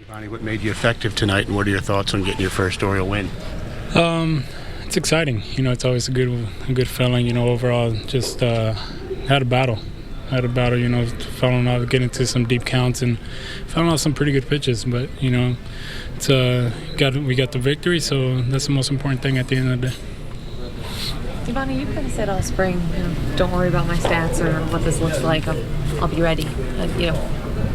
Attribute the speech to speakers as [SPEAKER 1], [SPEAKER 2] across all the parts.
[SPEAKER 1] Yovani, what made you effective tonight, and what are your thoughts on getting your first Oriole win?
[SPEAKER 2] It's exciting. It's always a good feeling. Overall, just had a battle. Falling off, getting to some deep counts, and falling off some pretty good pitches. But it's we got the victory, so that's the most important thing at the end of the day.
[SPEAKER 3] Yovani, you've been said all spring, don't worry about my stats or what this looks like. I'll be ready.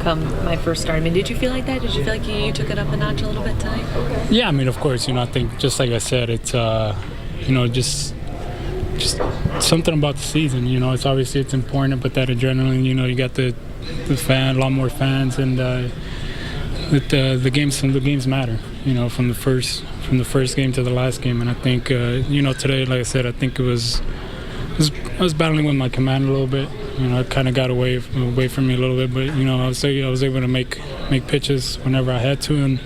[SPEAKER 3] Come my first start. Did you feel like that? Did you feel like you took it up a notch a little bit tonight?
[SPEAKER 2] Yeah, of course. I think just like I said, it's just something about the season. It's obviously it's important, but that adrenaline. You got the a lot more fans, and the games matter. From the first game to the last game, and I think today, like I said, I think I was battling with my command a little bit. It kind of got away from me a little bit, but I was able to make pitches whenever I had to and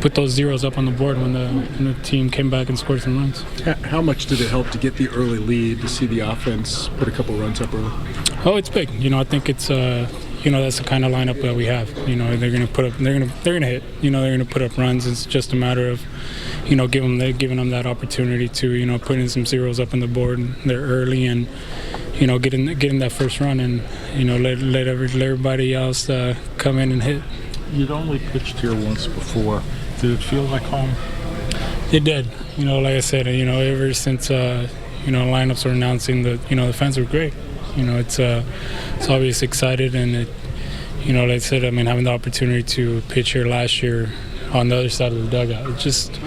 [SPEAKER 2] put those zeros up on the board when the team came back and scored some runs.
[SPEAKER 4] How much did it help to get the early lead, to see the offense put a couple runs up early?
[SPEAKER 2] Oh, it's big. I think it's that's the kind of lineup that we have. They're going to put up, they're going to hit. They're going to put up runs. It's just a matter of giving them that opportunity to putting some zeros up on the board there early and getting that first run and let everybody else come in and hit.
[SPEAKER 5] You'd only pitched here once before. Did it feel like home?
[SPEAKER 2] It did. Like I said, ever since lineups were announcing that the fans were great. It's obviously excited, and like I said, having the opportunity to pitch here last year on the other side of the dugout, it's just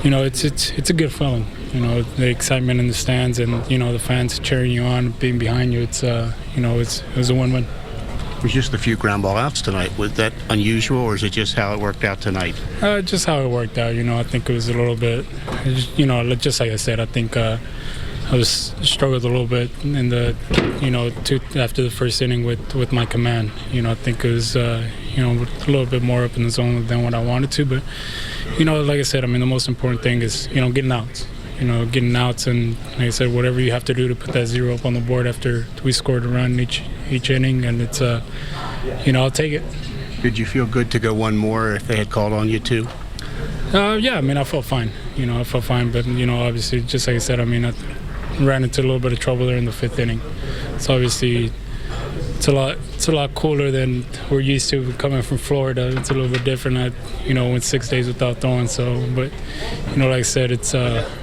[SPEAKER 2] it's a good feeling. The excitement in the stands and the fans cheering you on, being behind you. It was a win-win.
[SPEAKER 1] It was just a few ground ball outs tonight. Was that unusual, or is it just how it worked out tonight?
[SPEAKER 2] Just how it worked out. I think it was a little bit, just like I said, I think I struggled a little bit in the, after the first inning with my command. I think it was, a little bit more up in the zone than what I wanted to. But, like I said, the most important thing is, getting outs. Getting outs, and like I said, whatever you have to do to put that zero up on the board after we scored a run each inning, and it's, I'll take it.
[SPEAKER 1] Did you feel good to go one more if they had called on you too?
[SPEAKER 2] Yeah, I felt fine. I felt fine, but obviously, just like I said, I ran into a little bit of trouble there in the fifth inning. So obviously, it's a lot cooler than we're used to coming from Florida. It's a little bit different. I went 6 days without throwing. So, but like I said, it's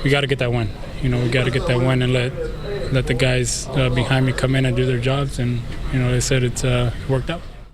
[SPEAKER 2] we got to get that win. We got to get that win and let the guys behind me come in and do their jobs. And like I said, it's worked out.